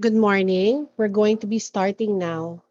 Good morning. We're going to be starting now.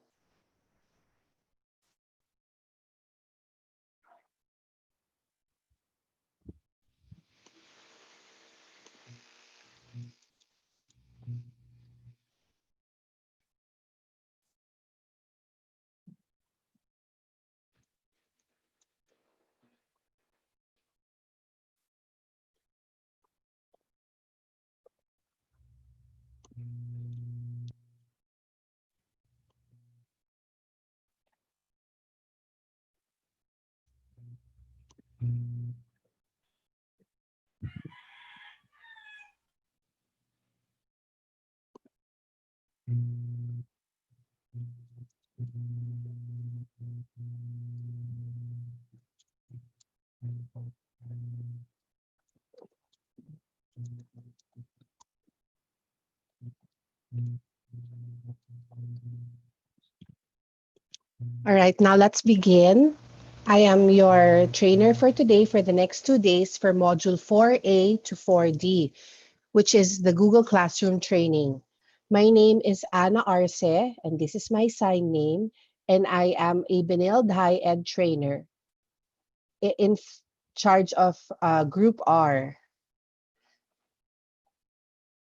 All right, now let's begin. I am your trainer for today for the next 2 days for Module 4A to 4D, which is the Google Classroom training. My name is Ana Arce, and this is my sign name, and I am a Benilde High Ed trainer in charge of Group R.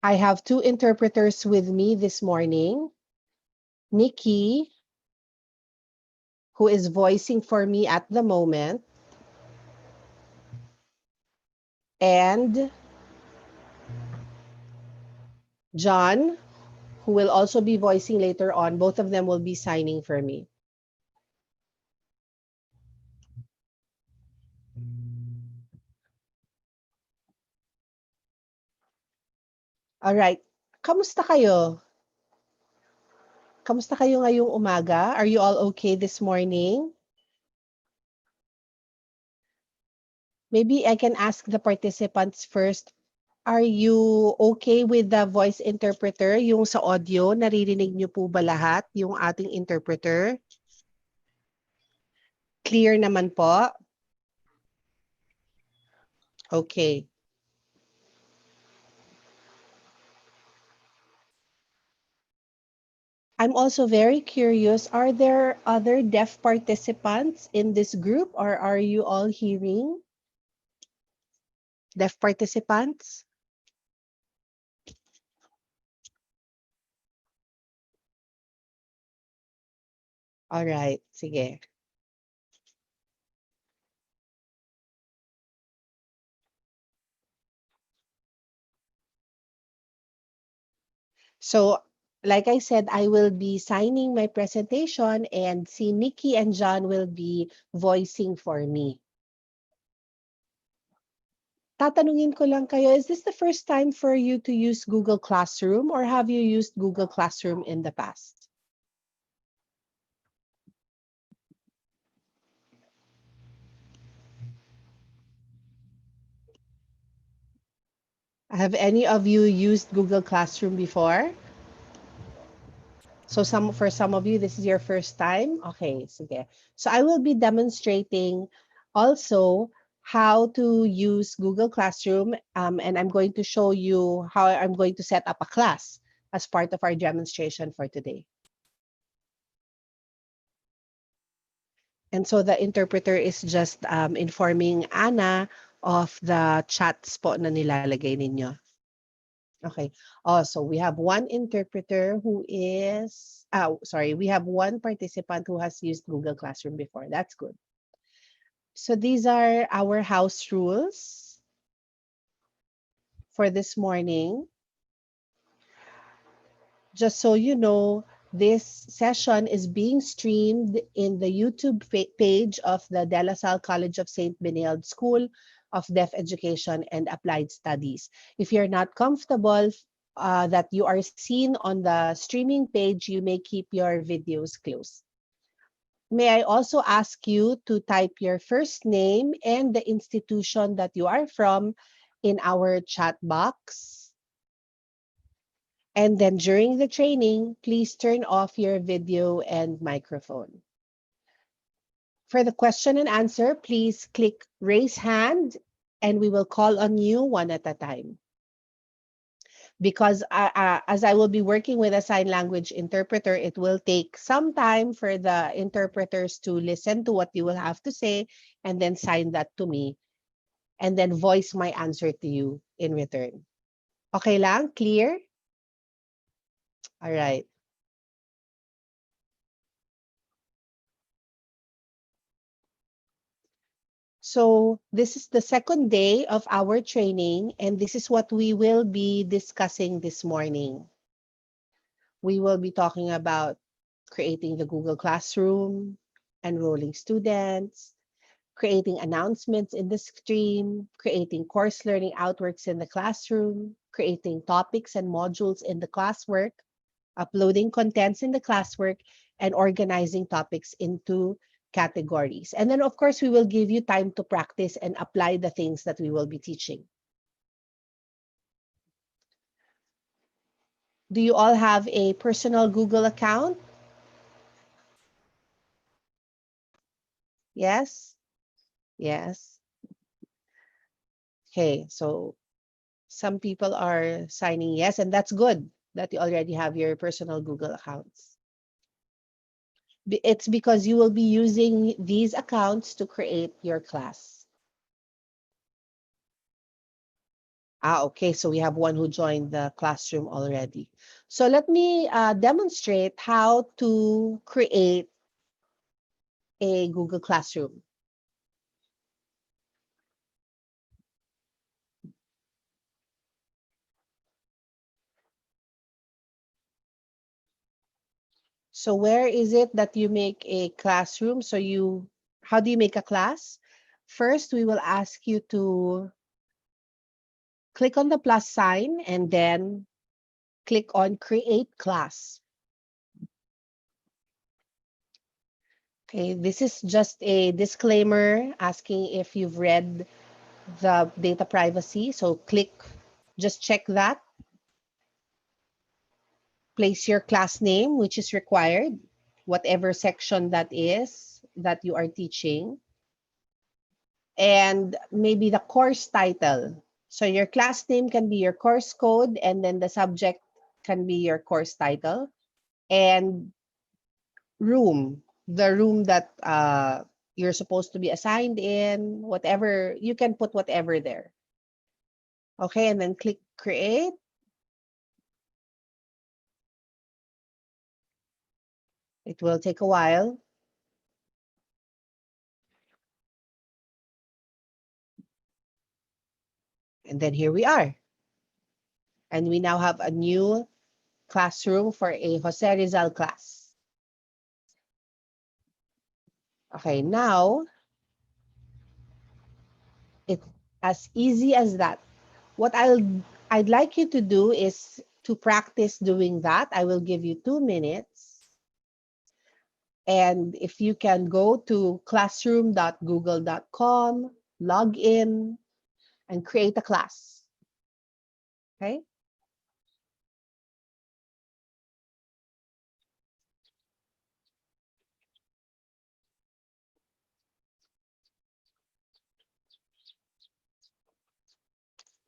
I have two interpreters with me this morning, Nikki, who is voicing for me at the moment, and John, who will also be voicing later on. Both of them will be signing for me. All right. Kamusta kayo? Kamusta kayo ngayong umaga? Are you all okay this morning? Maybe I can ask the participants first. Are you okay with the voice interpreter? Yung sa audio, naririnig niyo po ba lahat yung ating interpreter? Clear naman po? Okay. I'm also very curious, are there other deaf participants in this group or are you all hearing? Deaf participants? All right, sige. So, like I said, I will be signing my presentation and si Nikki and John will be voicing for me. Tatanungin ko lang kayo, is this the first time for you to use Google Classroom or have you used Google Classroom in the past? Have any of you used Google Classroom before? So for some of you, this is your first time. Okay, sige. So I will be demonstrating also how to use Google Classroom, and I'm going to show you how I'm going to set up a class as part of our demonstration for today. And so the interpreter is just informing Anna of the chats po na nilalagay ninyo. Okay. Also, we have one interpreter who is, we have one participant who has used Google Classroom before. That's good. So these are our house rules for this morning. Just so you know, this session is being streamed in the YouTube page of the De La Salle College of St. Benilde School of Deaf Education and Applied Studies. If you're not comfortable that you are seen on the streaming page, you may keep your videos closed. May I also ask you to type your first name and the institution that you are from in our chat box. And then during the training, please turn off your video and microphone. For the question and answer, please click raise hand and we will call on you one at a time. because as I will be working with a sign language interpreter, it will take some time for the interpreters to listen to what you will have to say and then sign that to me and then voice my answer to you in return. Okay lang? Clear? All right. So this is the second day of our training, and this is what we will be discussing this morning. We will be talking about creating the Google Classroom, enrolling students, creating announcements in the stream, creating course learning outworks in the classroom, creating topics and modules in the classwork, uploading contents in the classwork, and organizing topics into categories. And then, of course, we will give you time to practice and apply the things that we will be teaching. Do you all have a personal Google account? Yes? Yes. Okay, so some people are signing yes, and that's good that you already have your personal Google accounts. It's because you will be using these accounts to create your class. Okay, so we have one who joined the classroom already. So let me demonstrate how to create a Google Classroom. So where is it that you make a classroom? How do you make a class? First, we will ask you to click on the plus sign and then click on create class. Okay, this is just a disclaimer asking if you've read the data privacy. So just check that. Place your class name, which is required, whatever section that is that you are teaching, and maybe the course title. So your class name can be your course code, and then the subject can be your course title. And the room that you're supposed to be assigned in, whatever, you can put whatever there. Okay, and then click create. It will take a while. And then here we are. And we now have a new classroom for a Jose Rizal class. Okay, now it's as easy as that. What I'd like you to do is to practice doing that. I will give you 2 minutes. And if you can go to classroom.google.com, log in, and create a class. Okay?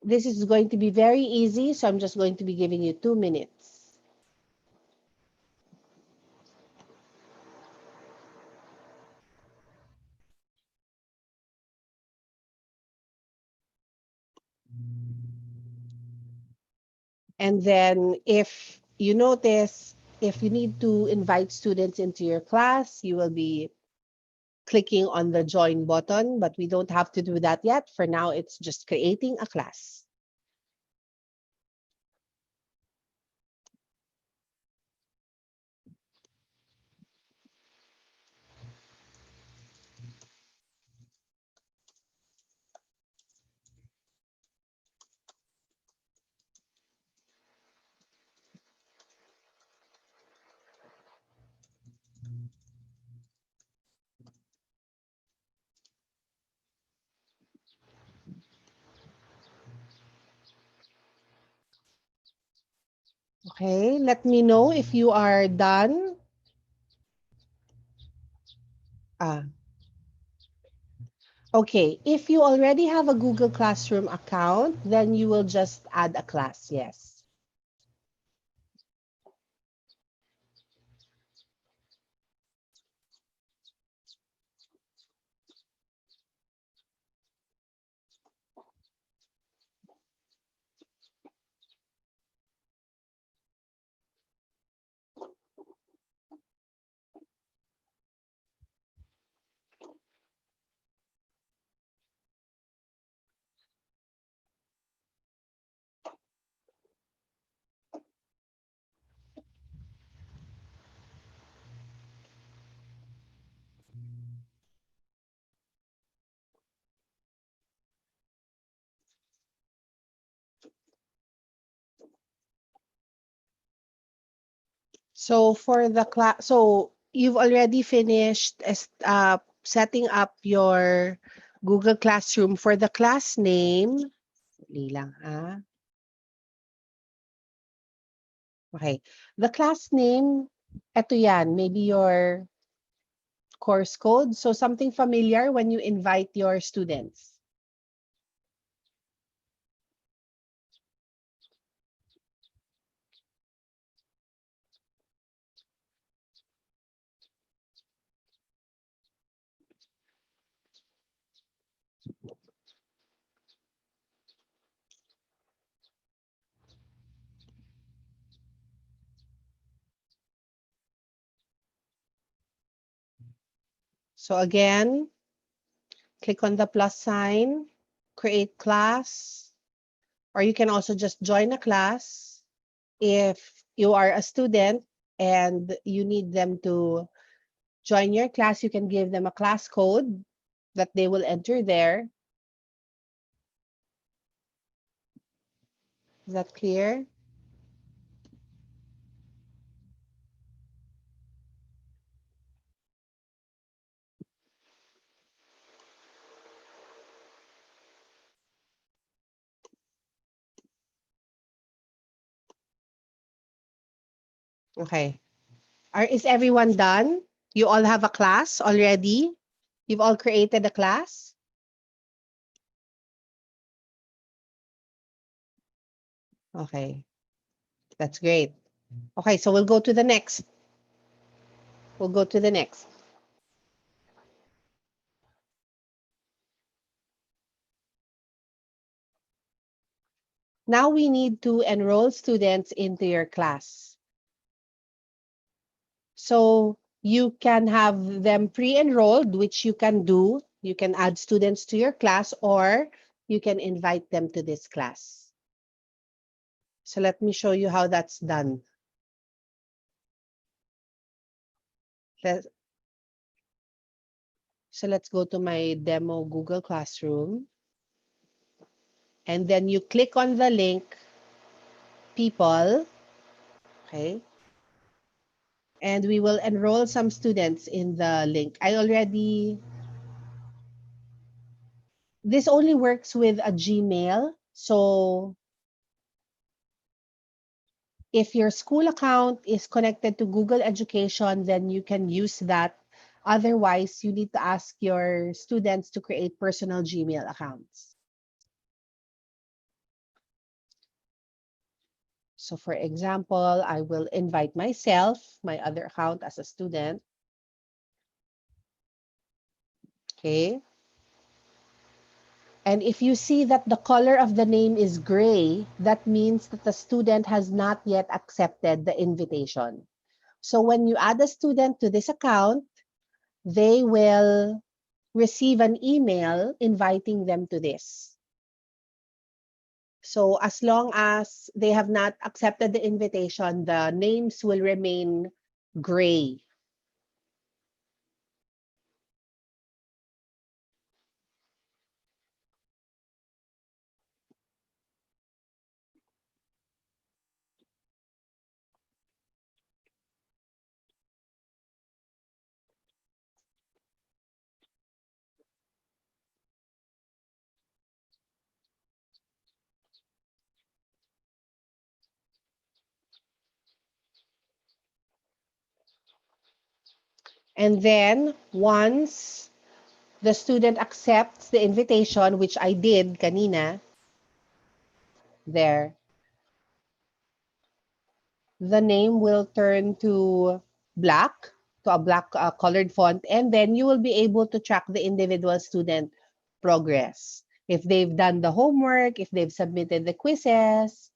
This is going to be very easy, so I'm just going to be giving you 2 minutes. And then if you notice, if you need to invite students into your class, you will be clicking on the join button, but we don't have to do that yet. For now, it's just creating a class. Okay, let me know if you are done. Ah, okay, if you already have a Google Classroom account, then you will just add a class, yes. So for the class, so you've already finished setting up your Google Classroom for the class name. Dali lang, ha? Okay. The class name, eto yan, maybe your course code. So something familiar when you invite your students. So again, click on the plus sign, create class, or you can also just join a class. If you are a student and you need them to join your class, you can give them a class code that they will enter there. Is that clear? Okay. Is everyone done? You all have a class already? You've all created a class? Okay, that's great. Okay, so we'll go to the next. We'll go to the next. Now we need to enroll students into your class. So you can have them pre-enrolled, which you can do. You can add students to your class or you can invite them to this class. So let me show you how that's done. Let- So let's go to my demo Google Classroom. And then you click on the link, people, okay? And we will enroll some students in the link. This only works with a Gmail. So if your school account is connected to Google Education, then you can use that. Otherwise, you need to ask your students to create personal Gmail accounts. So for example, I will invite myself, my other account as a student. Okay. And if you see that the color of the name is gray, that means that the student has not yet accepted the invitation. So when you add a student to this account, they will receive an email inviting them to this. So as long as they have not accepted the invitation, the names will remain gray. And then once the student accepts the invitation, which I did kanina, there, the name will turn to black, to a black colored font, and then you will be able to track the individual student progress. If they've done the homework, if they've submitted the quizzes,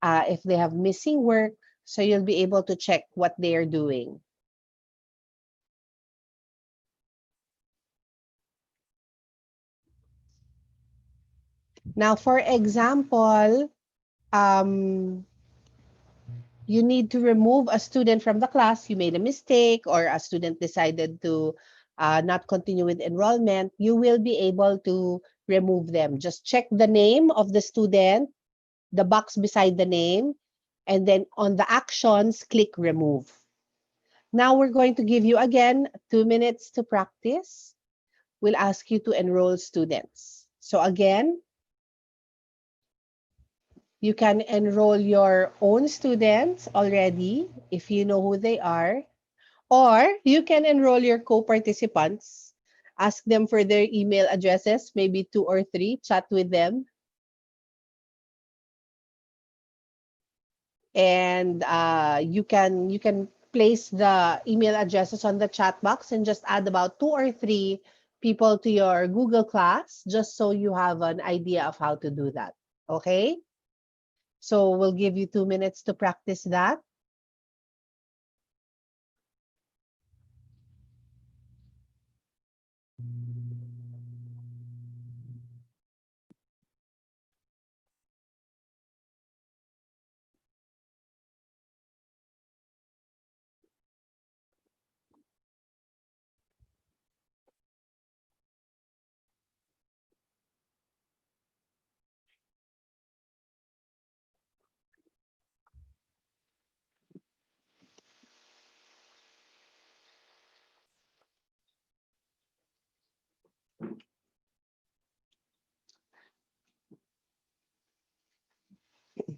if they have missing work, so you'll be able to check what they are doing. Now, for example, um, you need to remove a student from the class, you made a mistake, or a student decided to not continue with enrollment, you will be able to remove them. Just check the name of the student, the box beside the name, And then on the actions, click remove. Now we're going to give you again 2 minutes to practice. We'll ask you to enroll students. So again, you can enroll your own students already if you know who they are, or you can enroll your co-participants. Ask them for their email addresses, maybe 2 or 3, chat with them, and you can place the email addresses on the chat box and just add about 2 or 3 people to your Google Class, just so you have an idea of how to do that. Okay? So we'll give you 2 minutes to practice that.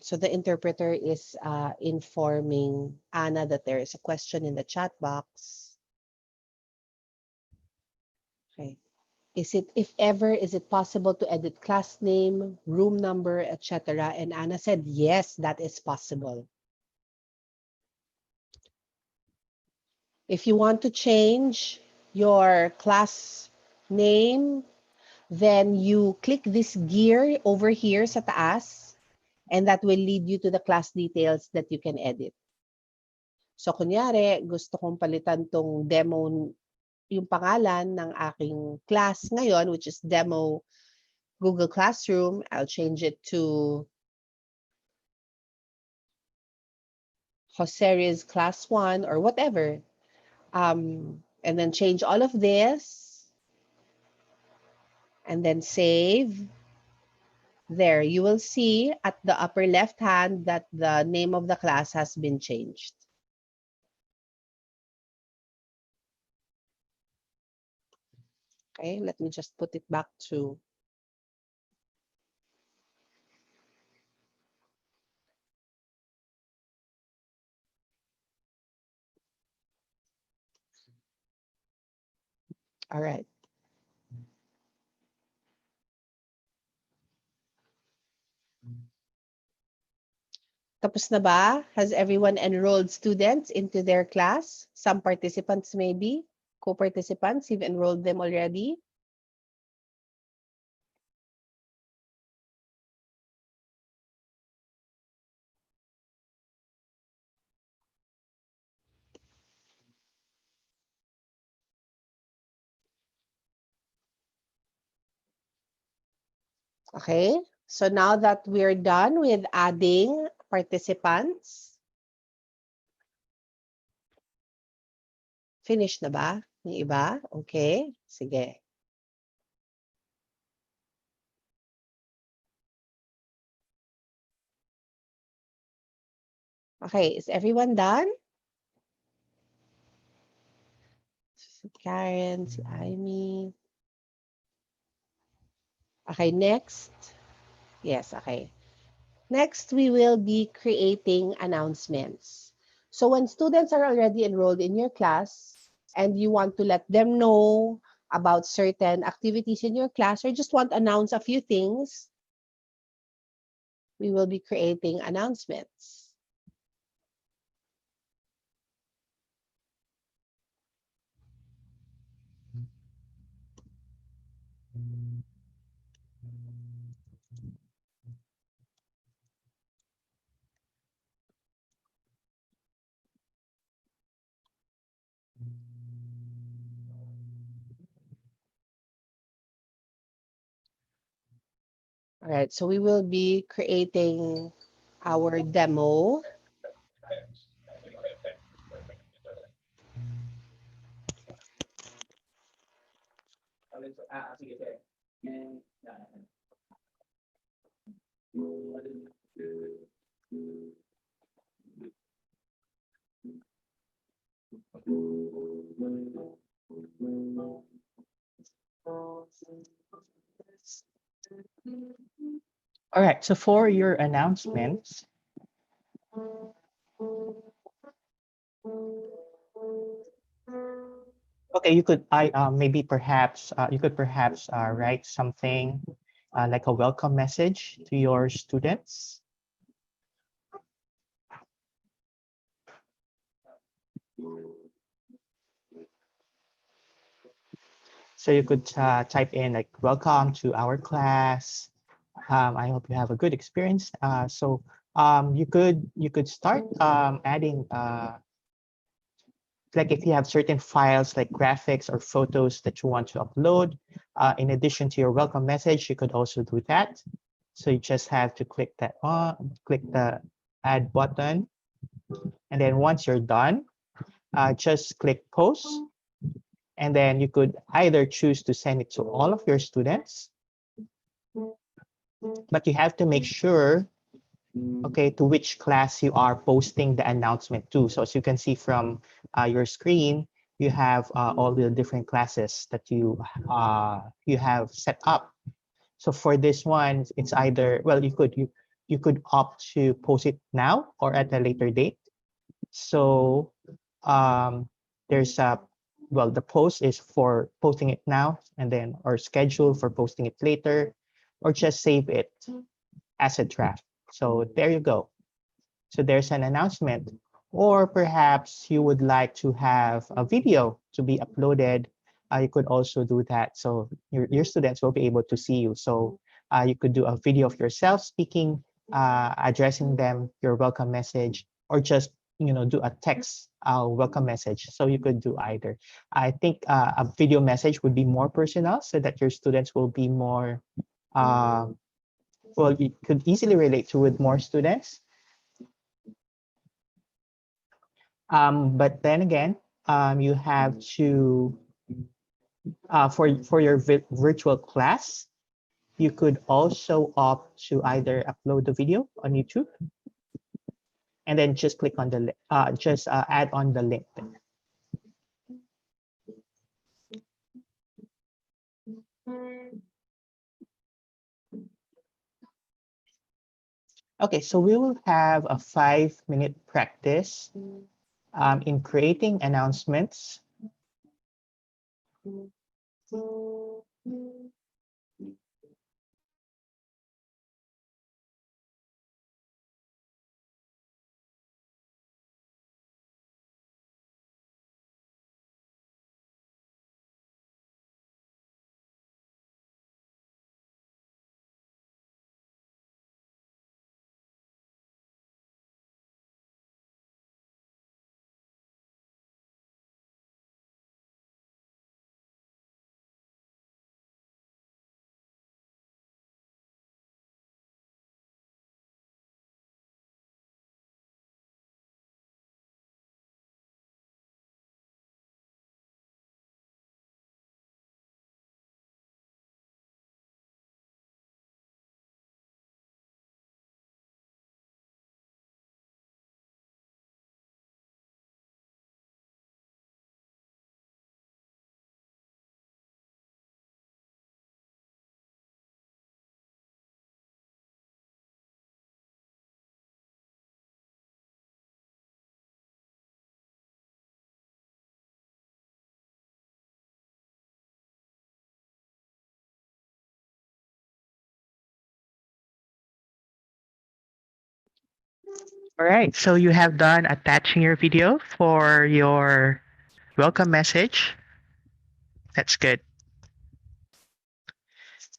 So the interpreter is informing Anna that there is a question in the chat box. Okay. If ever, is it possible to edit class name, room number, etc.? And Anna said, yes, that is possible. If you want to change your class name, then you click this gear over here sa taas, and that will lead you to the class details that you can edit. So kunyari, gusto kong palitan tong demo, yung pangalan ng aking class ngayon, which is demo Google Classroom. I'll change it to Jose's class 1 or whatever. And then change all of this and then save. There, you will see at the upper left hand that the name of the class has been changed. Okay, let me just put it back to. All right. Tapos na ba? Has everyone enrolled students into their class? Some participants maybe, co-participants, you've enrolled them already? Okay, so now that we're done with adding participants, finish na ba yung iba? Okay, sige. Okay, is everyone done? Si Karen, si Amy. Okay, next. Yes, okay. Next, we will be creating announcements. So when students are already enrolled in your class and you want to let them know about certain activities in your class or just want to announce a few things, we will be creating announcements. All right, so we will be creating our demo. All right, so for your announcements, okay, you could I maybe perhaps you could perhaps write something like a welcome message to your students. So you could type in like welcome to our class. I hope you have a good experience. You could start adding like if you have certain files like graphics or photos that you want to upload, in addition to your welcome message, you could also do that. So you just have to click that on, click the add button. And then once you're done, just click post. And then you could either choose to send it to all of your students, but you have to make sure, okay, to which class you are posting the announcement to. So as you can see from your screen, you have all the different classes that you have set up. So for this one, it's either, well, you could opt to post it now or at a later date. So there's a, well, the post is for posting it now, and then or schedule for posting it later, or just save it as a draft. So there you go. So there's an announcement. Or perhaps you would like to have a video to be uploaded. You could also do that. So your students will be able to see you. So you could do a video of yourself speaking, addressing them your welcome message, or just do a text welcome message. So you could do either. I think a video message would be more personal so that your students will be more, uh, well, you could easily relate to with more students. But then again, you have to for your virtual class, you could also opt to either upload the video on YouTube and then just click on the just add on the link. Okay, so we will have a 5-minute practice in creating announcements. All right, so you have done attaching your video for your welcome message. That's good.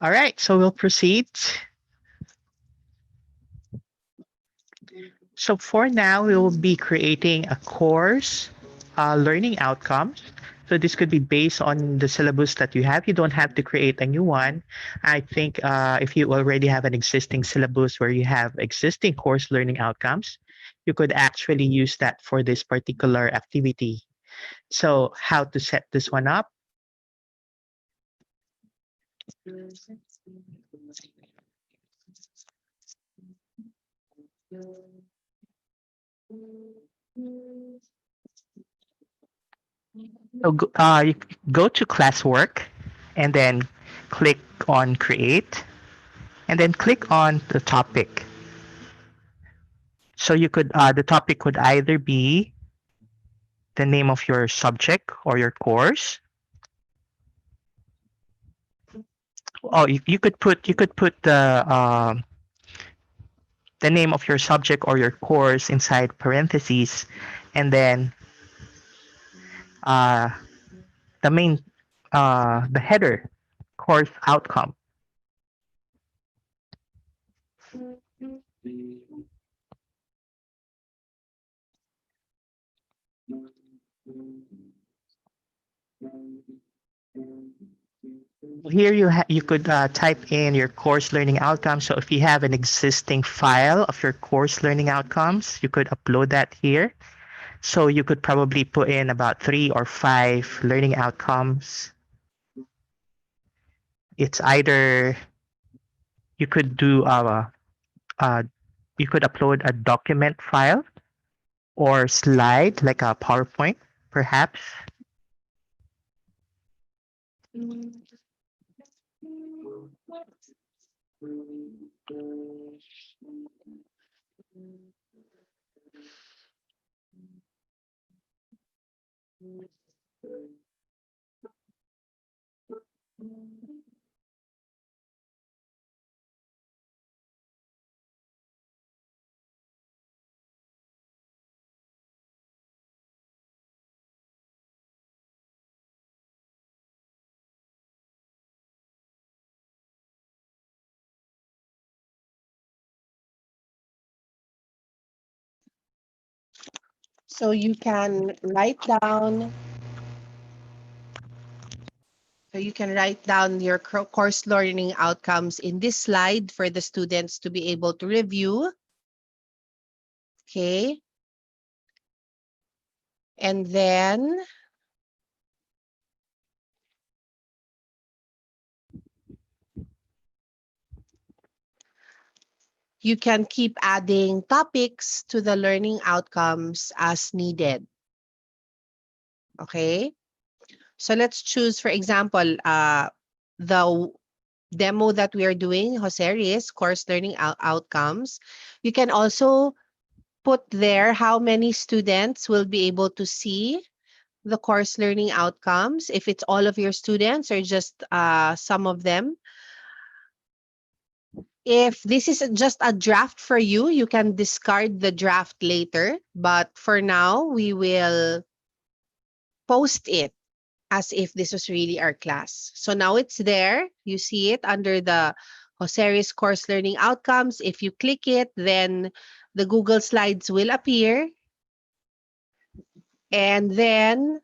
All right, so we'll proceed. So for now, we will be creating a course learning outcomes. So this could be based on the syllabus that you have. You don't have to create a new one. I think if you already have an existing syllabus where you have existing course learning outcomes, you could actually use that for this particular activity. So how to set this one up? So you go to classwork and then click click on Create, and then click on the topic. So you could the topic could either be the name of your subject or your course. Oh, you could put the name of your subject or your course inside parentheses, and then uh, the main the header, course outcome. Here you could type in your course learning outcomes. So if you have an existing file of your course learning outcomes, you could upload that here. So you could probably put in about 3 or 5 learning outcomes. It's either you could do uh, you could upload a document file or slide like a PowerPoint, perhaps. So you can write down your course learning outcomes in this slide for the students to be able to review. Okay. And then you can keep adding topics to the learning outcomes as needed. Okay. So let's choose, for example, the demo that we are doing, Jose's course learning outcomes. You can also put there how many students will be able to see the course learning outcomes, if it's all of your students or just some of them. If this is just a draft for you, you can discard the draft later. But for now, we will post it as if this was really our class. So now it's there. You see it under the Jose's course learning outcomes. If you click it, then the Google Slides will appear. And then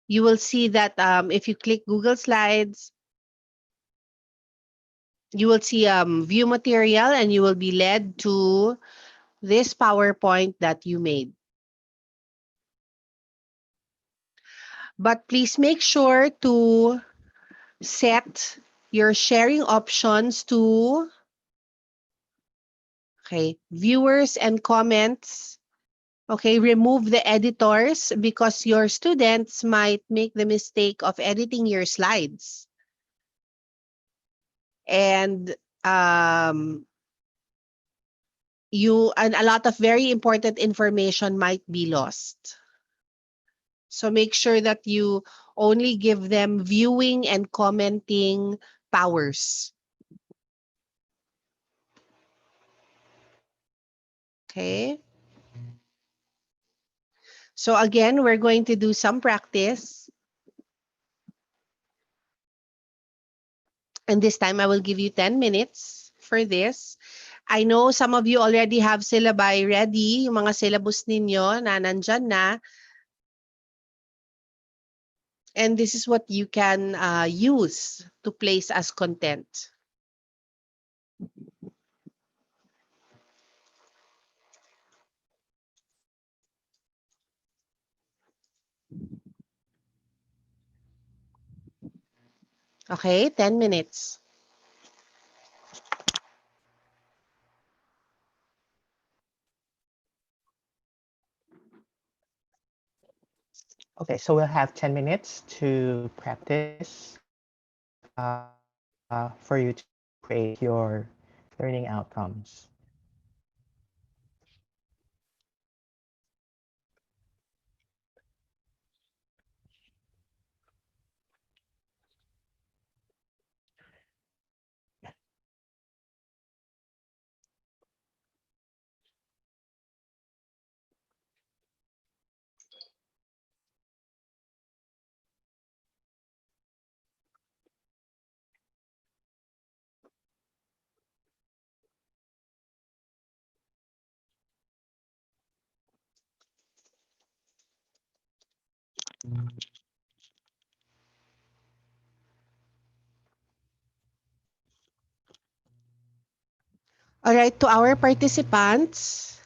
you will see that if you click Google Slides, you will see view material and you will be led to this PowerPoint that you made. But please make sure to set your sharing options to viewers and comments. Okay, remove the editors because your students might make the mistake of editing your slides. And and a lot of very important information might be lost. So make sure that you only give them viewing and commenting powers. Okay. So again, we're going to do some practice. And this time I will give you 10 minutes for this. I know some of you already have syllabi ready, yung mga syllabus ninyo na nandyan na. And this is what you can use to place as content. Okay, 10 minutes. Okay, so we'll have 10 minutes to practice. for you to create your learning outcomes. All right, to our participants,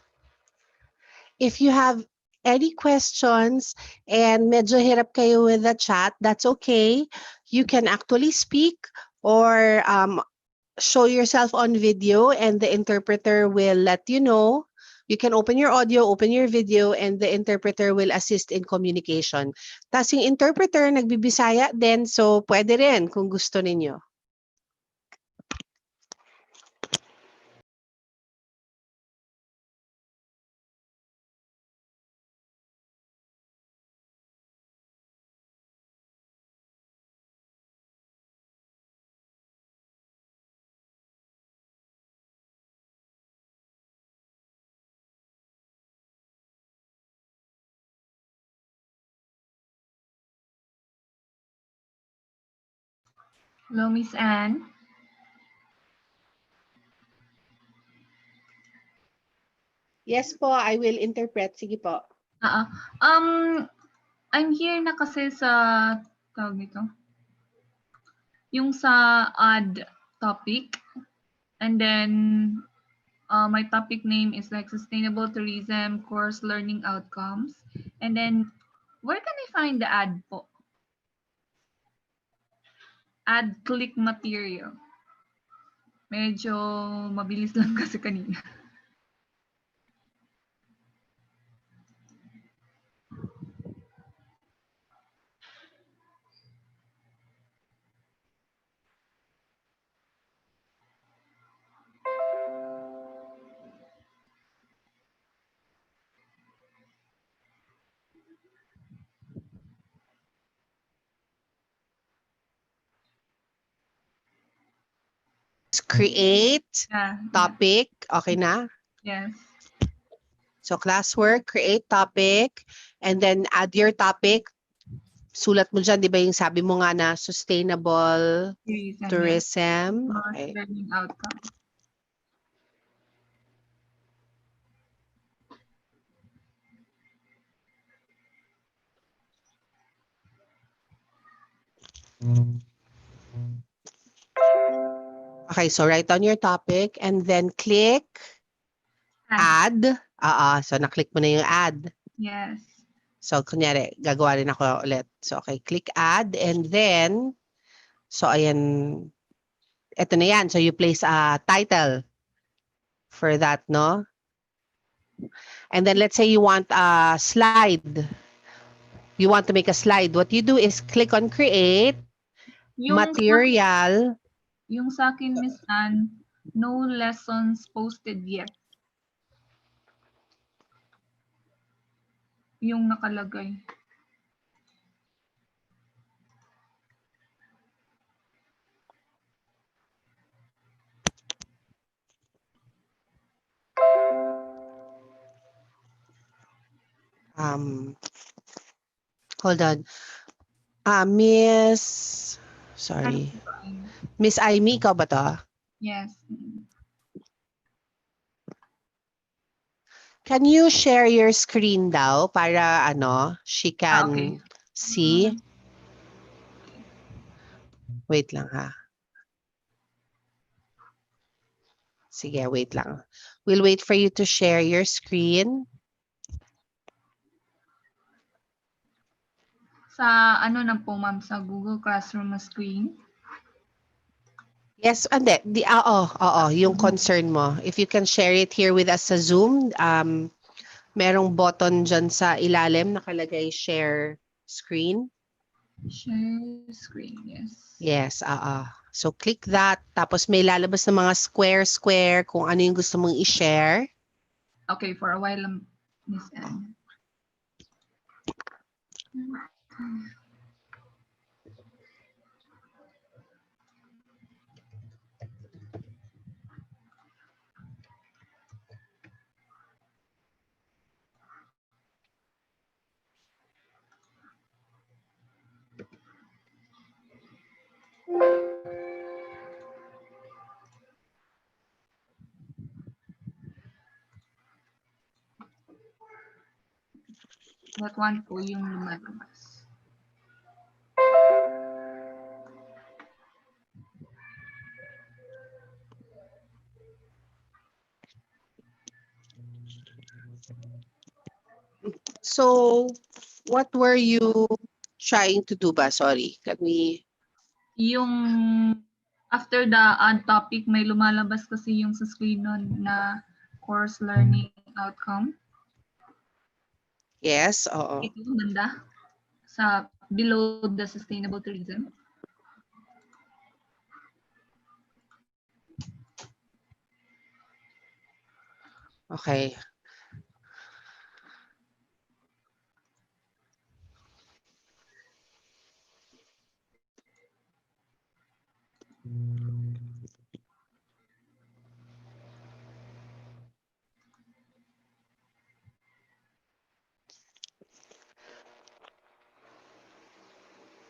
if you have any questions and medyo hirap kayo with the chat, that's okay. You can actually speak or show yourself on video and the interpreter will let you know. You can open your audio, open your video, and the interpreter will assist in communication. Tapos yung interpreter, nagbibisaya din, so pwede rin kung gusto ninyo. Hello, Miss Anne. Yes po, I will interpret. Sige po. I'm here na kasi sa tawag nito. Yung sa add topic. And then my topic name is like sustainable tourism course learning outcomes. And then where can I find the add po? Add click material. Medyo mabilis lang kasi kanina. Create topic. Okay na? Yes. So classwork, create topic, and then add your topic. Sulat mo dyan, di ba yung sabi mo nga na sustainable tourism. Okay. Learning outcome. Okay, so write down your topic and then click add. So na-click mo na yung add. Yes. So kunyari, gagawa rin ako ulit. So okay, click add and then, so ayan, eto na yan. So you place a title for that, no? And then let's say you want a slide. You want to make a slide. What you do is click on create, material. Yung sa akin, Miss Anne, no lessons posted yet. Yung nakalagay. Hold on. Sorry. Miss Aimee, ikaw ba to? Yes. Can you share your screen daw para she can see? Wait lang ha. Sige, wait lang. We'll wait for you to share your screen. Sa ano na po, ma'am, sa Google Classroom na screen? Yes, hindi. Yung concern mo. If you can share it here with us sa Zoom, merong button dyan sa ilalim nakalagay share screen. Share screen, yes. Yes, So, click that. Tapos may lalabas ng mga square kung ano yung gusto mong i-share. Okay, for a while, Miss Anne. That one po yung lumalabas. So, what were you trying to do ba? Sorry, let me... Yung after the add topic, may lumalabas kasi yung sa screen nun na course learning outcome. Yes, oo. Ito yung banda sa below the sustainable tourism. Okay.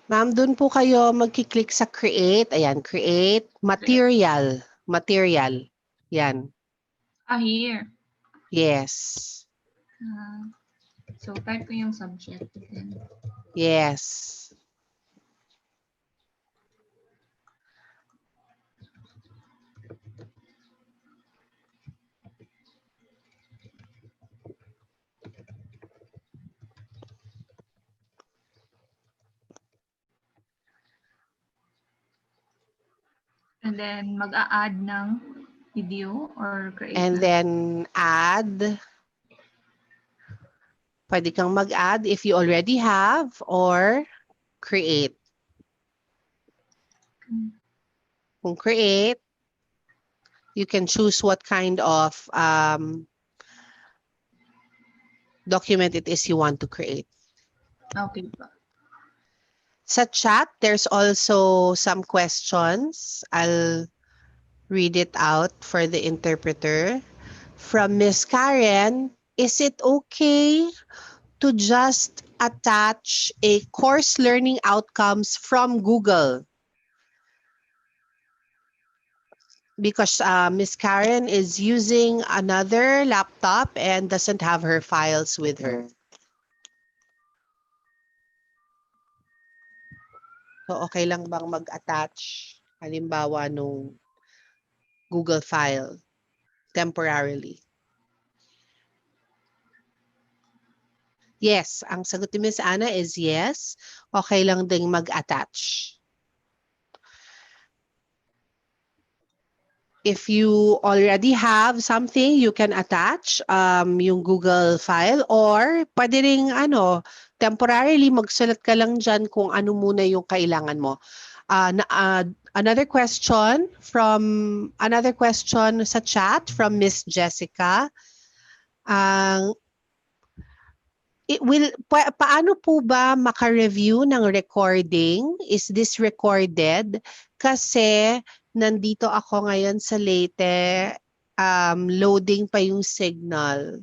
Ma'am, dun po kayo magki-click sa create. Ayan, create material. Material. Yan. Here. Yes. So, type ko yung subject. Then. Yes. And then, mag-a-add ng video or create And na. then add. Pwede kang mag-add if you already have or create. Kung create, you can choose what kind of document it is you want to create. Okay pa. Sa chat, there's also some questions. I'll read it out for the interpreter. From Miss Karen, is it okay to just attach a course learning outcomes from Google? Because Miss Karen is using another laptop and doesn't have her files with her. So, okay lang bang mag-attach, halimbawa, nung Google file temporarily? Yes, ang sagot ni Miss Anna is yes. Okay lang ding mag-attach. If you already have something, you can attach yung Google file or pwede ring temporarily magsulat ka lang dyan kung ano muna yung kailangan mo. Another question sa chat from Miss Jessica. Paano po ba maka-review ng recording? Is this recorded? Kasi nandito ako ngayon sa Leyte, loading pa yung signal.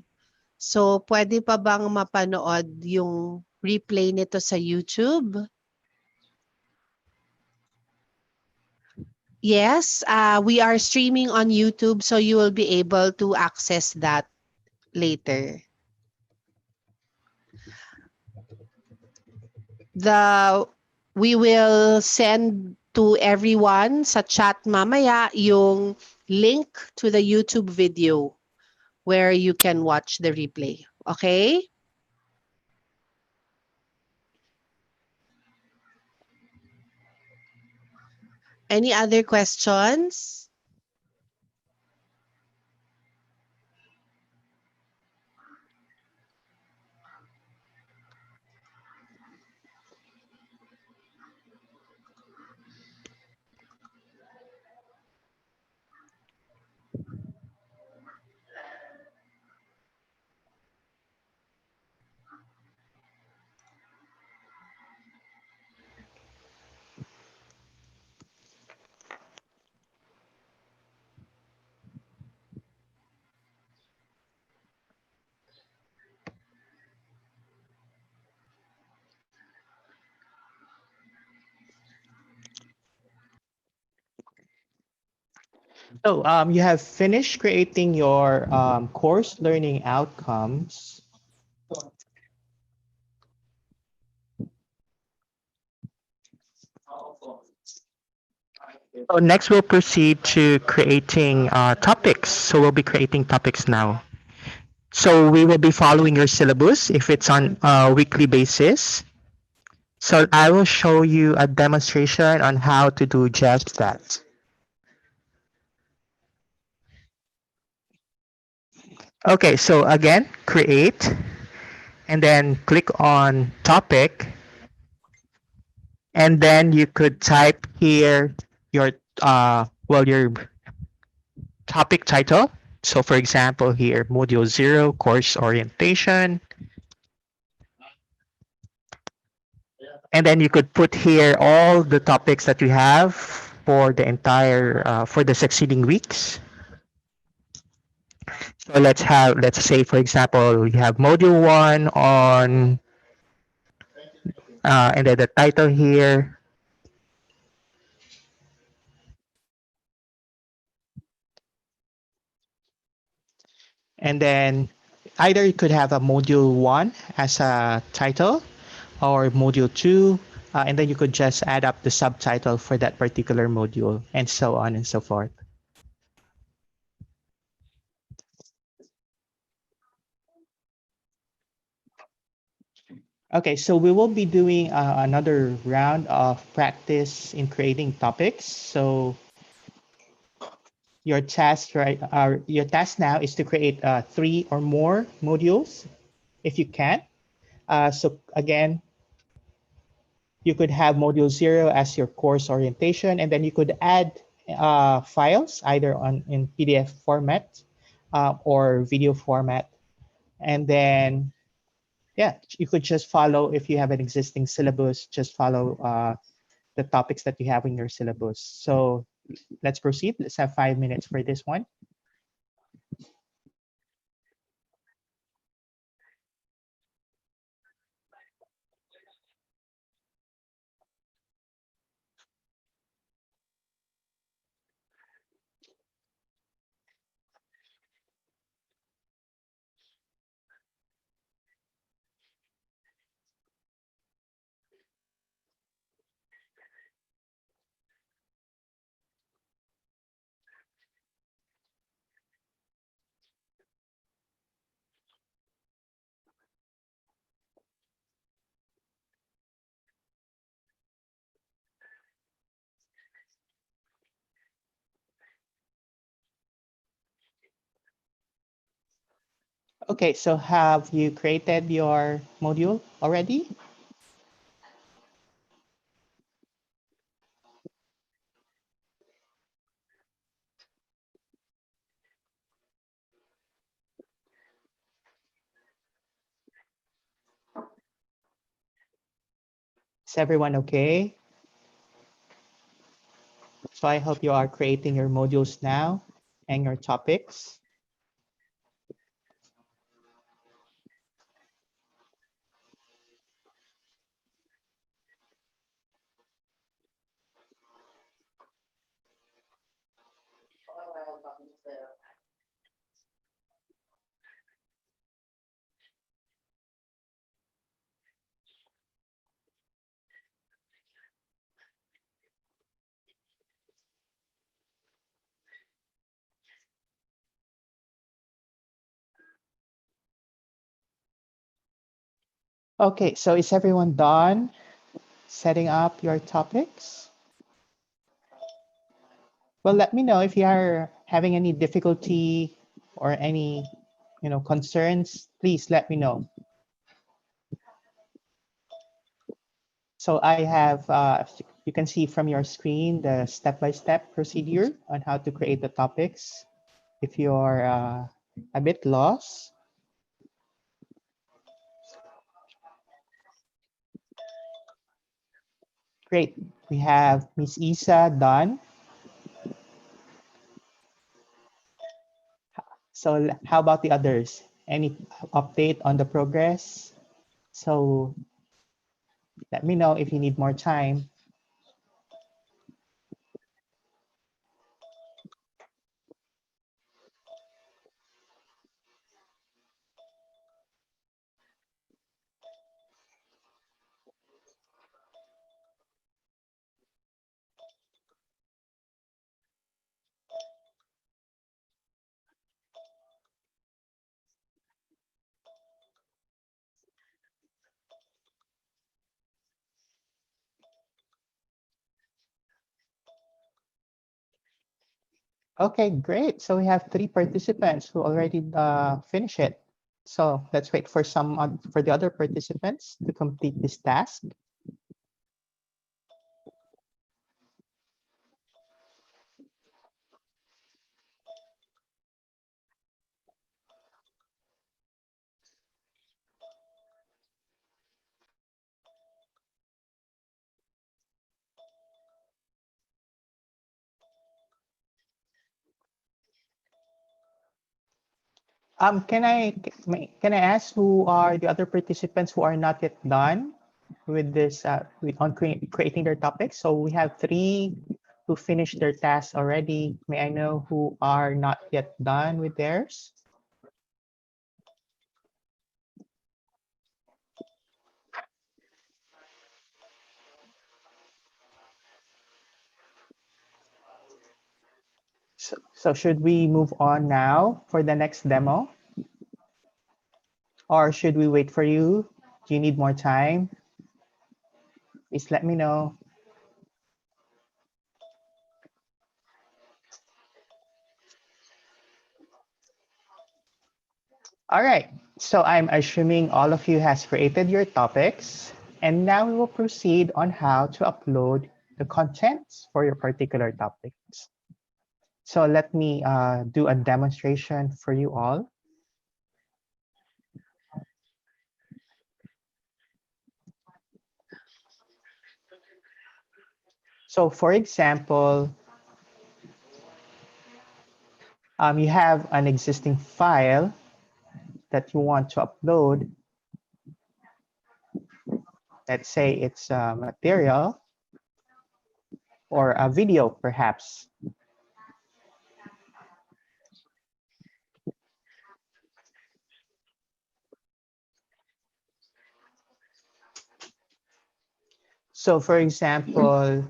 So, pwede pa bang mapanood yung replay nito sa YouTube? Yes, we are streaming on YouTube, so you will be able to access that later. We will send to everyone sa chat mamaya yung link to the YouTube video where you can watch the replay. Okay? Any other questions? So you have finished creating your course learning outcomes. So next we'll proceed to creating topics. So we'll be creating topics now. So we will be following your syllabus if it's on a weekly basis. So I will show you a demonstration on how to do just that. Okay, so again, create and then click on topic, and then you could type here your your topic title. So for example here, module 0 course orientation, and then you could put here all the topics that you have for the entire for the succeeding weeks. So let's say for example you have module 1 on and then the title here. And then either you could have a module 1 as a title or module 2, and then you could just add up the subtitle for that particular module and so on and so forth. Okay, so we will be doing another round of practice in creating topics. So your task now is to create 3 or more modules if you can. So again, you could have module 0 as your course orientation, and then you could add files either on in PDF format or video format. And then, yeah, you could just follow, if you have an existing syllabus, just follow the topics that you have in your syllabus. So let's proceed. Let's have 5 minutes for this one. Okay, so have you created your module already? Is everyone okay? So I hope you are creating your modules now and your topics. Okay, so is everyone done setting up your topics? Well, let me know if you are having any difficulty or any, concerns. Please let me know. So I have, you can see from your screen the step-by-step procedure on how to create the topics. If you're a bit lost, great. We have Miss Isa done. So how about the others? Any update on the progress? So let me know if you need more time. Okay, great. So we have 3 participants who already finished it. So let's wait for for the other participants to complete this task. Can I ask who are the other participants who are not yet done with this creating their topics? So we have 3 who finished their tasks already. May I know who are not yet done with theirs? So should we move on now for the next demo? Or should we wait for you? Do you need more time? Please let me know. All right, so I'm assuming all of you has created your topics, and now we will proceed on how to upload the contents for your particular topics. So let me do a demonstration for you all. So for example, you have an existing file that you want to upload. Let's say it's a material or a video, perhaps. So for example,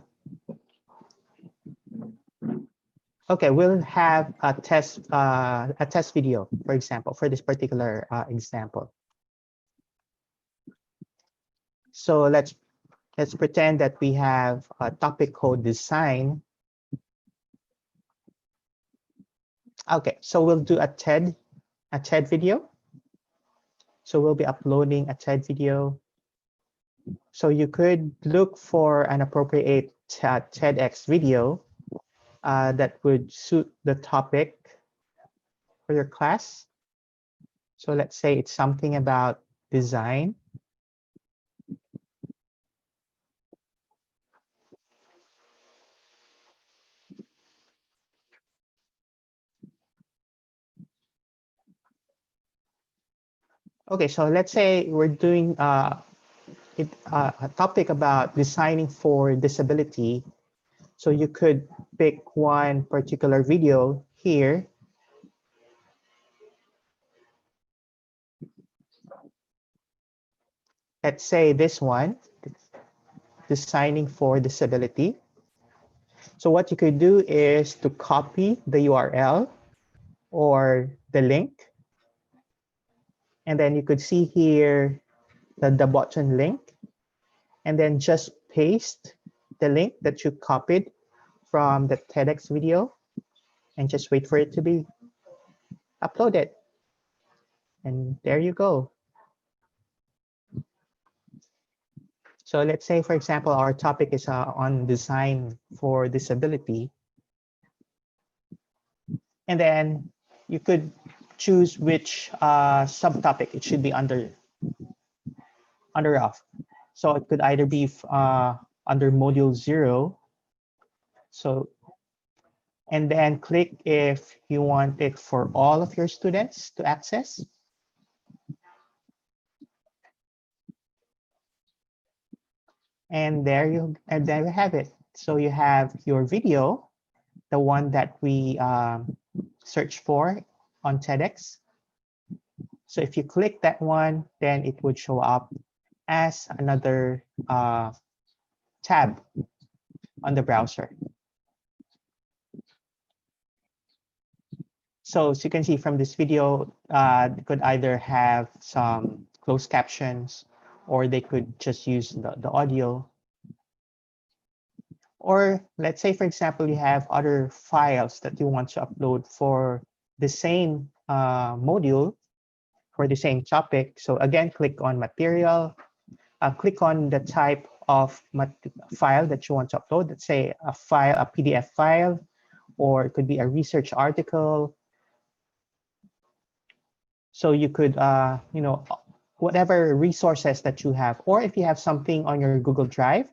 okay, we'll have a test video, for example, for this particular example. So let's pretend that we have a topic called design. Okay, so we'll do a TED video. So we'll be uploading a TED video. So you could look for an appropriate TEDx video that would suit the topic for your class. So let's say it's something about design. Okay, so let's say we're doing a topic about designing for disability. So you could pick one particular video here. Let's say this one, designing for disability. So what you could do is to copy the URL or the link. And then you could see here the button link. And then just paste the link that you copied from the TEDx video and just wait for it to be uploaded. And there you go. So let's say, for example, our topic is on design for disability. And then you could choose which subtopic it should be under of. So it could either be under module 0. So, and then click if you want it for all of your students to access. And there you have it. So you have your video, the one that we search for on TEDx. So if you click that one, then it would show up as another tab on the browser. So as you can see from this video, it could either have some closed captions or they could just use the audio. Or let's say, for example, you have other files that you want to upload for the same module, for the same topic. So again, click on material, click on the type of file that you want to upload. Let's say a file, a PDF file, or it could be a research article. So you could, whatever resources that you have, or if you have something on your Google Drive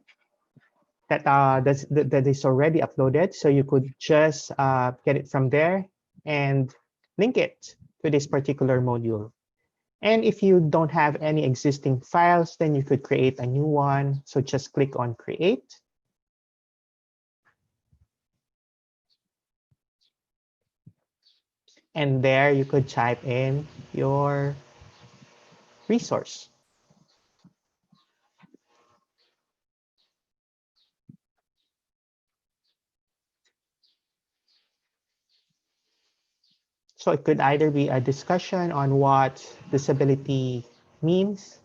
that is already uploaded, so you could just get it from there and link it to this particular module. And if you don't have any existing files, then you could create a new one. So just click on create. And there you could type in your resource. So it could either be a discussion on what disability means,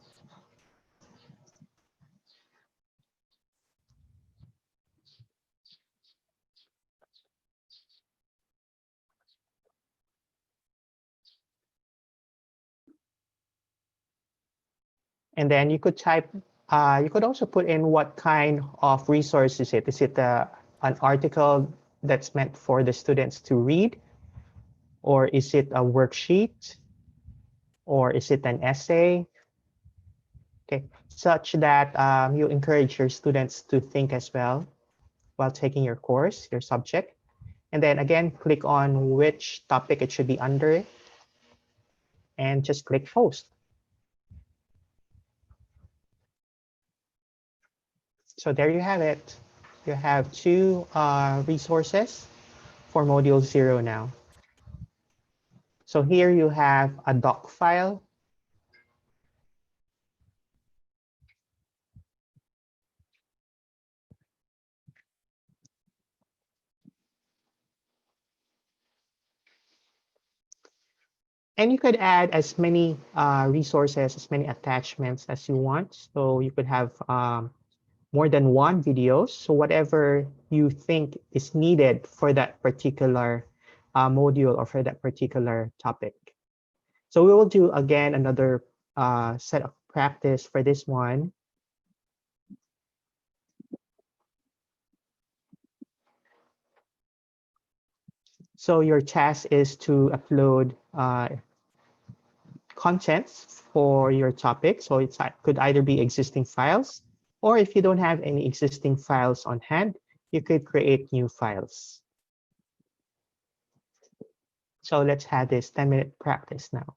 and then you could type, you could also put in what kind of resource is it? Is it an article that's meant for the students to read? Or is it a worksheet? Or is it an essay? Okay, such that you encourage your students to think as well while taking your course, your subject. And then again, click on which topic it should be under and just click post. So there you have it. You have two resources for module 0 now. So here you have a doc file. And you could add as many resources, as many attachments as you want. So you could have more than one video. So whatever you think is needed for that particular module or for that particular topic. So we will do again another set of practice for this one. So your task is to upload contents for your topic. So it could either be existing files, or if you don't have any existing files on hand, you could create new files. So let's have this 10-minute practice now.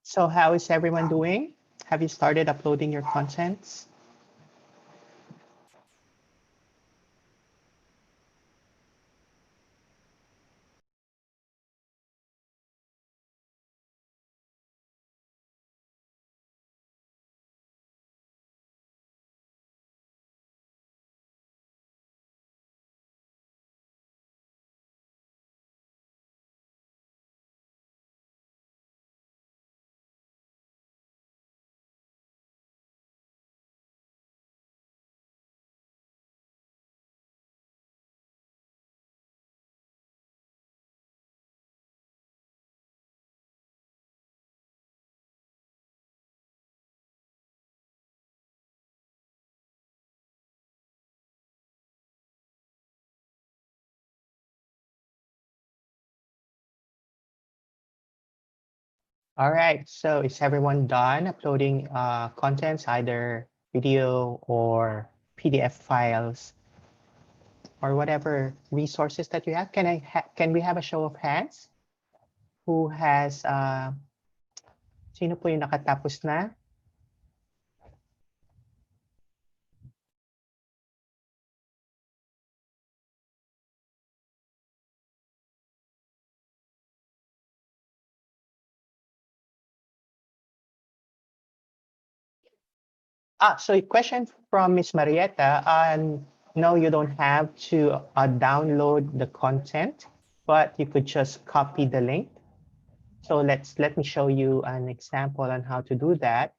So how is everyone doing? Have you started uploading your contents? All right, so is everyone done uploading contents, either video or PDF files or whatever resources that you have? Can we have a show of hands? Who has sino po yung nakatapos na? So a question from Miss Marietta. No, you don't have to download the content, but you could just copy the link. So let me show you an example on how to do that.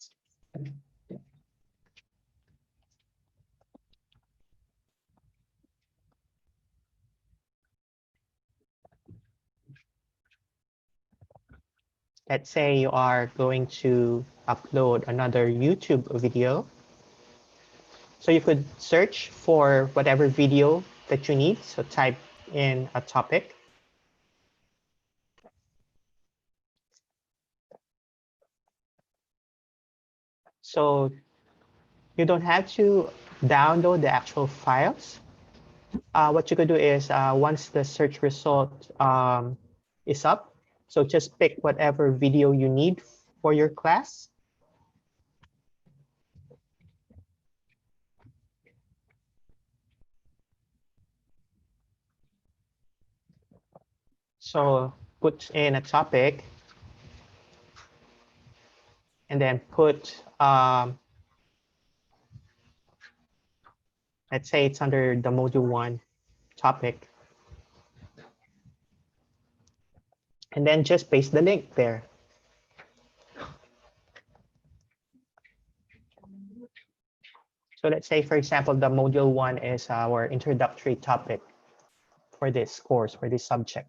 Let's say you are going to upload another YouTube video. So you could search for whatever video that you need. So type in a topic. So you don't have to download the actual files. What you could do is once the search result is up, so just pick whatever video you need for your class. So put in a topic and then put, let's say it's under the module 1 topic. And then just paste the link there. So let's say, for example, the module 1 is our introductory topic for this course, for this subject.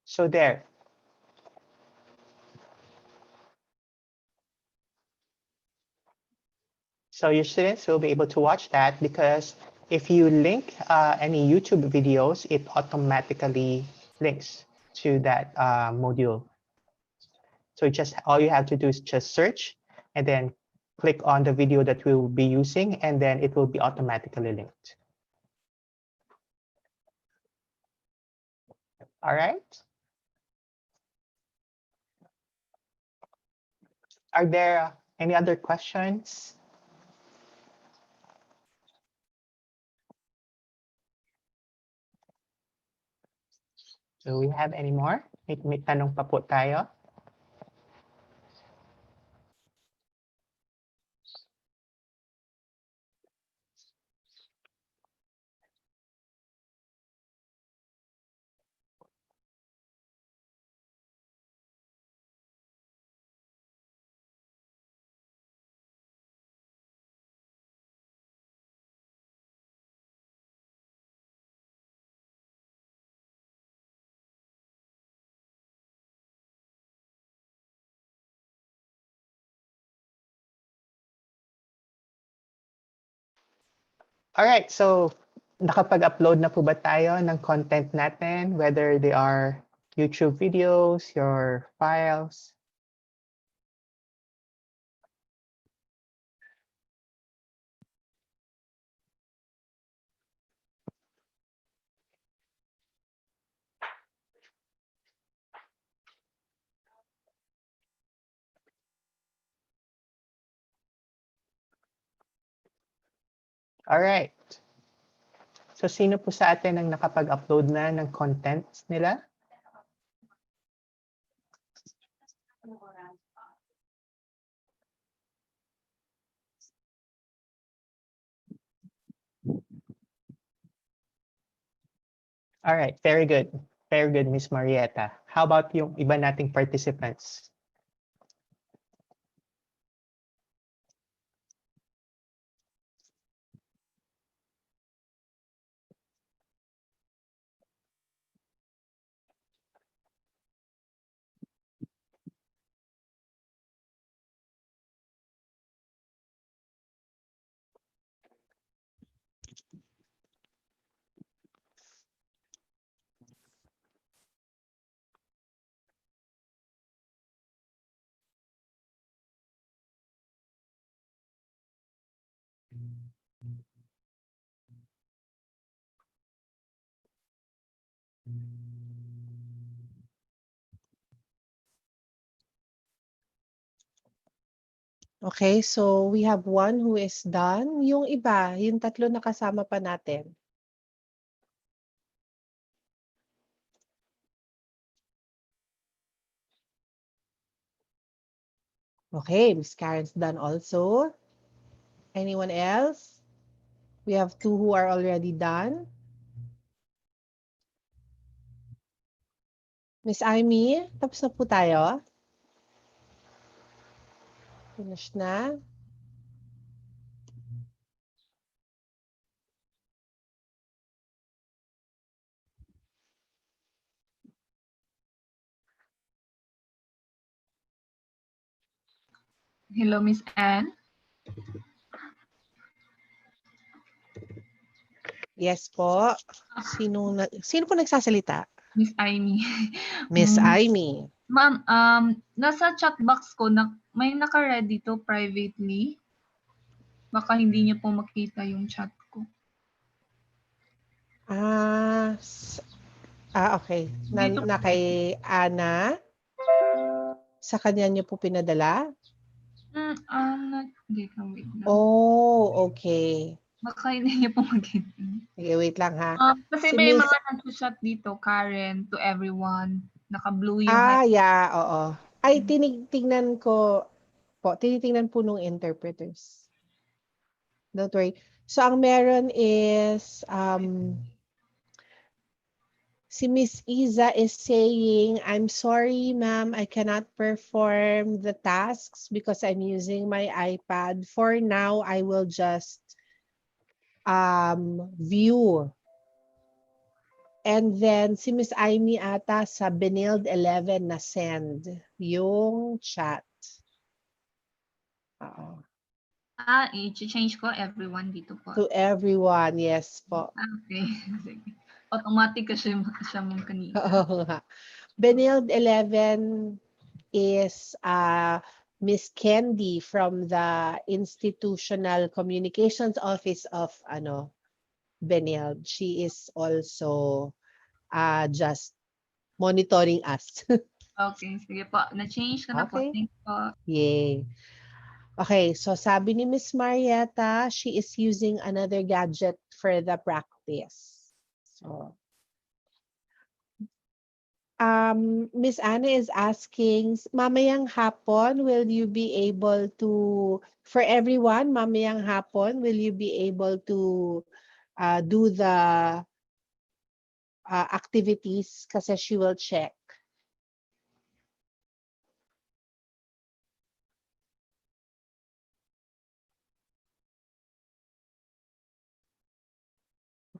So there. So your students will be able to watch that, because if you link any YouTube videos, it automatically links to that module. So just all you have to do is just search and then click on the video that we'll be using, and then it will be automatically linked. All right. Are there any other questions? Do we have any more? May tanong pa po tayo. All right, so nakapag-upload na po ba tayo ng content natin, whether they are YouTube videos, your files. Alright. So, sino po sa atin ang nakapag-upload na ng contents nila? Alright, very good. Very good, Miss Marietta. How about yung iba nating participants? Okay, so we have one who is done. Yung iba, yung tatlo na kasama pa natin. Okay, Miss Karen's done also. Anyone else? We have two who are already done. Miss Amy, tapos na po tayo. Finish na. Hello, Miss Anne. Yes po. Sino po nagsasalita? Miss Amy. Miss Amy. Ma'am, nasa chat box ko, may naka-ready to privately. Baka hindi niyo po makita yung chat ko. Okay. Na kay Ana. Sa kanya niyo po pinadala? Hindi ka, wait lang. Oh, okay. Baka hindi niyo po makita. Sige, wait lang ha. Kasi may mga nag-chat dito, Karen, to everyone. Naka-blue yung yeah, oo. Ay, tinitingnan ko po. Tinitingnan po nung interpreters. Don't worry. So, ang meron is, si Miss Iza is saying, I'm sorry, ma'am, I cannot perform the tasks because I'm using my iPad. For now, I will just view. And then, si Miss Amy ata sa Benilde 11 na send yung chat. I-change ko everyone dito po. To everyone, yes po. Okay. Sige. Automatic kasi siya mong kanina. Oo nga. Benilde 11 is Miss Candy from the Institutional Communications Office of Benilde. She is also just monitoring us. Okay, sige po. Na-change ka na po. Okay. Thanks po. Yay. Okay, so sabi ni Miss Marietta, she is using another gadget for the practice. So, Miss Anna is asking, mamayang hapon, will you be able to, for everyone, mamayang hapon, will you be able to do the activities kasi she will check.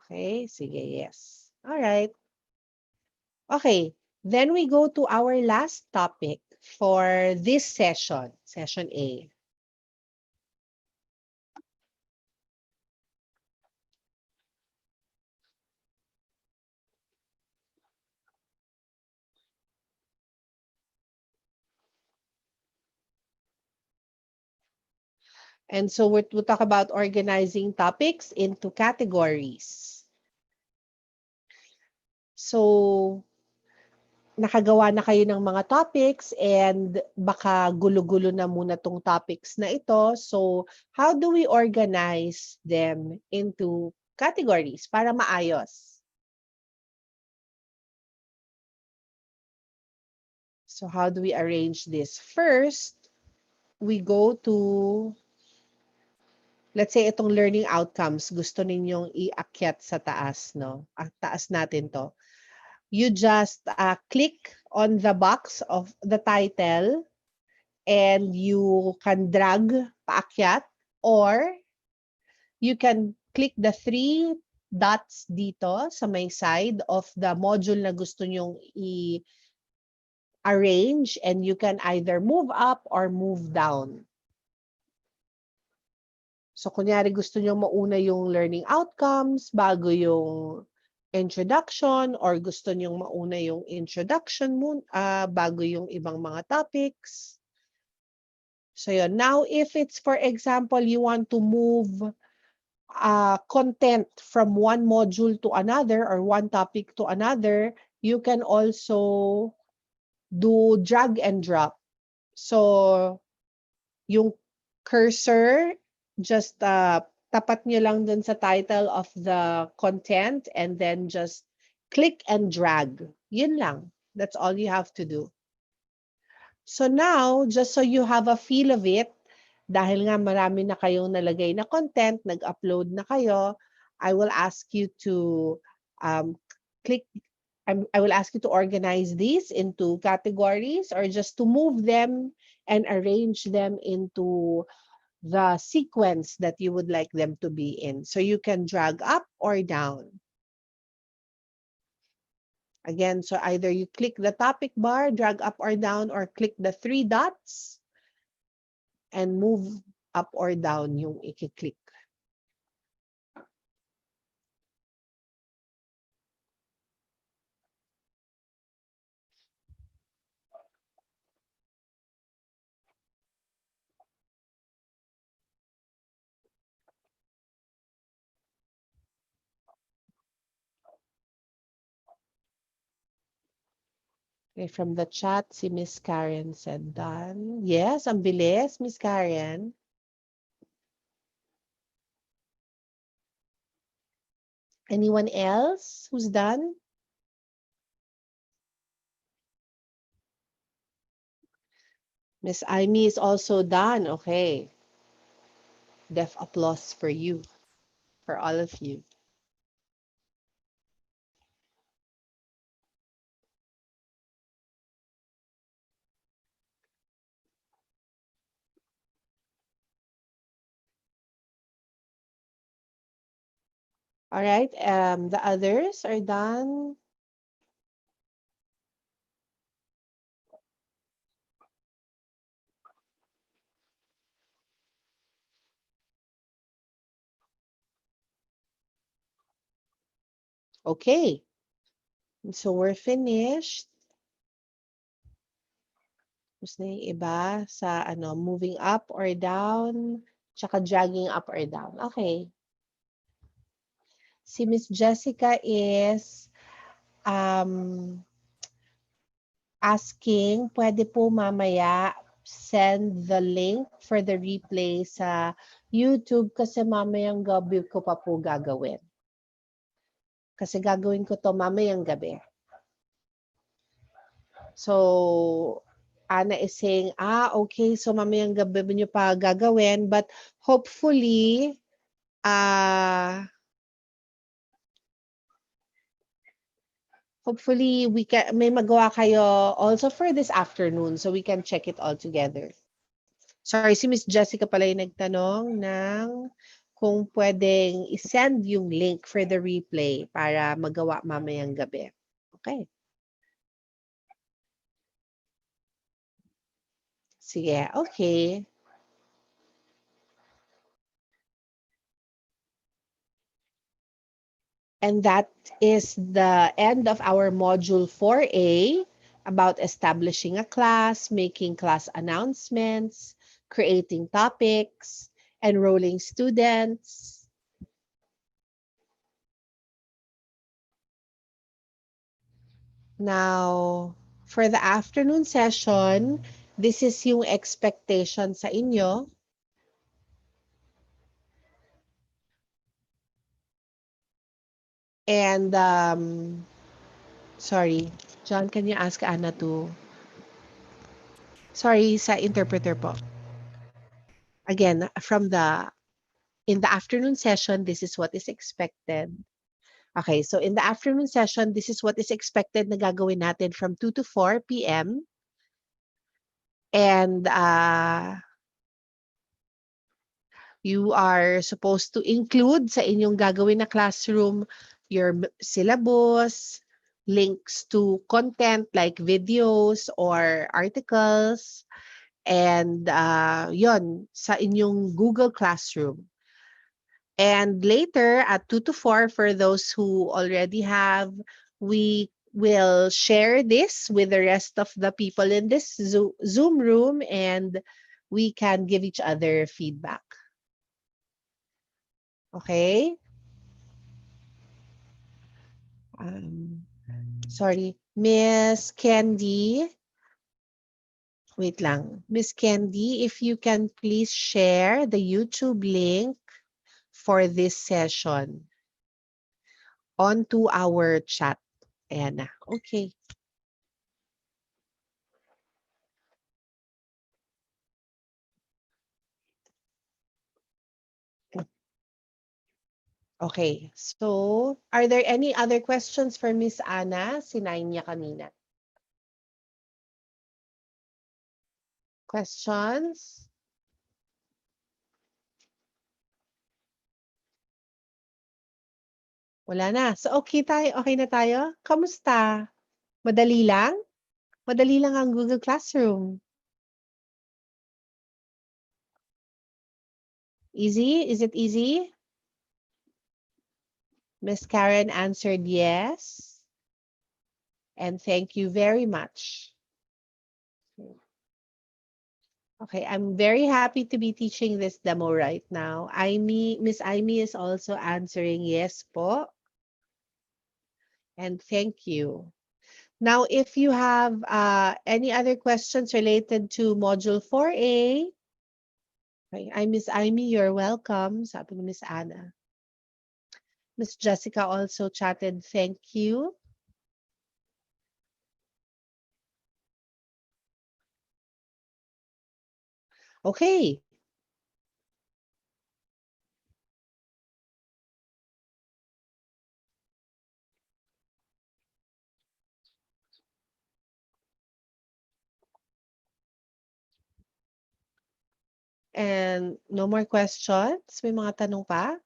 Okay, sige, yes. All right. Okay, then we go to our last topic for this session, session A. And so we'll talk about organizing topics into categories. So, nakagawa na kayo ng mga topics and baka gulo-gulo na muna tong topics na ito. So, how do we organize them into categories para maayos? So, how do we arrange this? First, we go to, let's say, itong learning outcomes, gusto ninyong iakyat sa taas, no? Taas natin to. You just click on the box of the title and you can drag paakyat, or you can click the 3 dots dito sa may side of the module na gusto nyong i-arrange, and you can either move up or move down. So kunyari gusto nyong mauna yung learning outcomes bago yung introduction, or gusto nyong mauna yung introduction bago yung ibang mga topics. So yun. Now, if it's, for example, you want to move content from one module to another or one topic to another, you can also do drag and drop. So, yung cursor, just tapat nyo lang dun sa title of the content and then just click and drag. Yun lang. That's all you have to do. So now, just so you have a feel of it, dahil nga marami na kayong nalagay na content, nag-upload na kayo, I will ask you to I will ask you to organize these into categories, or just to move them and arrange them into the sequence that you would like them to be in. So you can drag up or down. Again, so either you click the topic bar, drag up or down, or click the 3 dots and move up or down yung i-click. Okay, from the chat, si Miss Karen said done. Yes, ang bilis, Miss Karen. Anyone else who's done? Miss Amy is also done. Okay. Def applause for you, for all of you. All right, the others are done. Okay. So we're finished. Tapos na yung iba sa moving up or down, tsaka dragging up or down. Okay. Si Miss Jessica is asking, pwede po mamaya send the link for the replay sa YouTube kasi mamayang gabi ko pa po gagawin. Kasi gagawin ko to mamayang gabi. So, Ana is saying, okay, so mamayang gabi nyo pa gagawin, but hopefully, may magawa kayo also for this afternoon so we can check it all together. Sorry, si Miss Jessica pala yung nagtanong ng kung pwedeng isend yung link for the replay para magawa mamayang gabi. Okay. Sige, okay. And that is the end of our module 4A about establishing a class, making class announcements, creating topics, enrolling students. Now, for the afternoon session, this is yung expectation sa inyo. And, sorry, John, can you ask Anna to, sorry, sa interpreter po. Again, in the afternoon session, this is what is expected. Okay, so in the afternoon session, this is what is expected na gagawin natin from 2 to 4 p.m. And you are supposed to include sa inyong gagawin na classroom your syllabus, links to content like videos or articles, and yon sa inyong Google Classroom. And later at 2 to 4, for those who already have, we will share this with the rest of the people in this Zoom room, and we can give each other feedback. Okay? Sorry. Miss Candy. Wait lang. Miss Candy, if you can please share the YouTube link for this session onto our chat. Ayan na. Okay. Okay. So, are there any other questions for Miss Anna? Sinayin niya kanina. Questions? Wala na. So, okay tayo. Okay na tayo? Kamusta? Madali lang? Madali lang ang Google Classroom. Easy? Is it easy? Miss Karen answered yes. And thank you very much. Okay, I'm very happy to be teaching this demo right now. Miss Aimee is also answering yes po. And thank you. Now, if you have any other questions related to Module 4A, okay, I'm Miss Aimee, you're welcome, sabi ni Miss Anna. Miss Jessica also chatted, thank you. Okay. And no more questions? May mga tanong pa?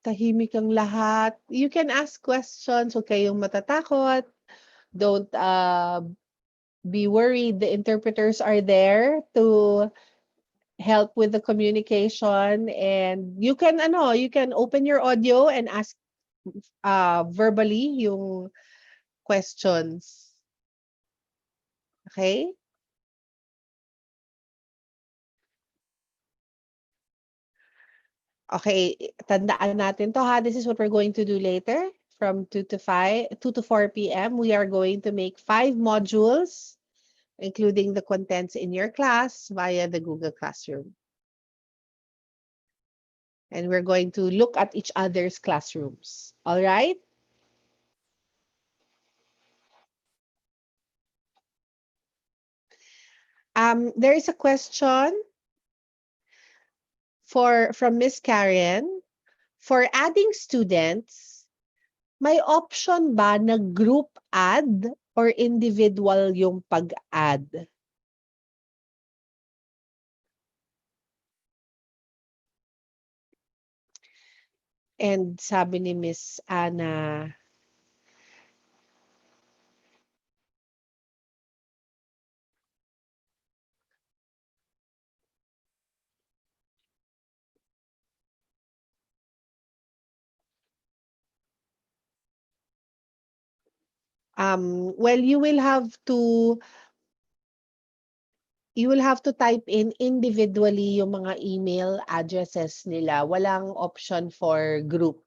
Tahimik ang lahat. You can ask questions. Huwag kayong matatakot. Don't be worried. The interpreters are there to help with the communication. And you can open your audio and ask verbally yung questions. Okay? Okay, tandaan natin to ha. This is what we're going to do later. From 2 to 4 p.m. We are going to make 5 modules, including the contents in your class via the Google Classroom. And we're going to look at each other's classrooms. All right? There is a question from Miss Karen. For adding students, may option ba na group add or individual yung pag-add? And sabi ni Miss Anna, Well, you will have to type in individually yung mga email addresses nila. Walang option for group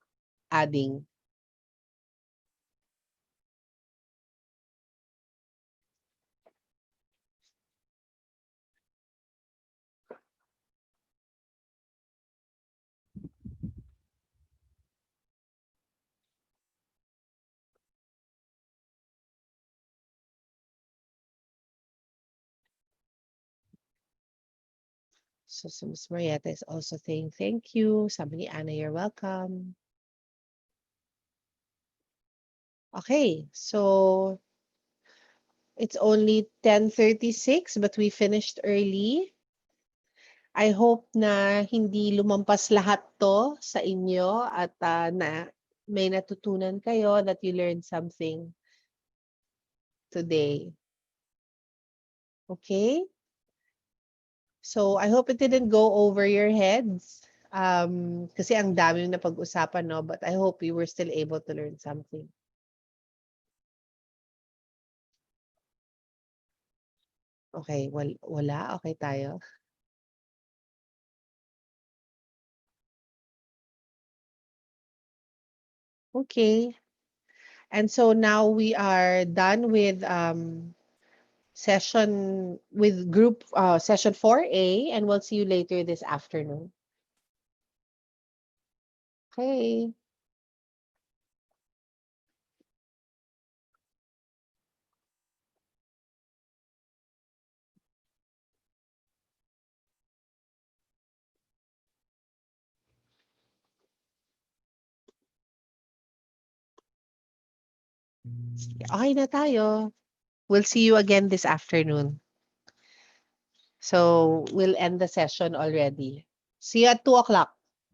adding. So Ms. Marietta is also saying thank you. Sabi ni Anna, you're welcome. Okay, so it's only 10:36 but we finished early. I hope na hindi lumampas lahat to sa inyo at na may natutunan kayo, that you learned something today. Okay? So I hope it didn't go over your heads. Kasi ang dami na pag-usapan, no? But I hope you were still able to learn something. Okay, wala. Okay tayo. Okay. And so now we are done with session 4A, and we'll see you later this afternoon. Okay. Okay na tayo. We'll see you again this afternoon. So we'll end the session already. See you at 2 o'clock.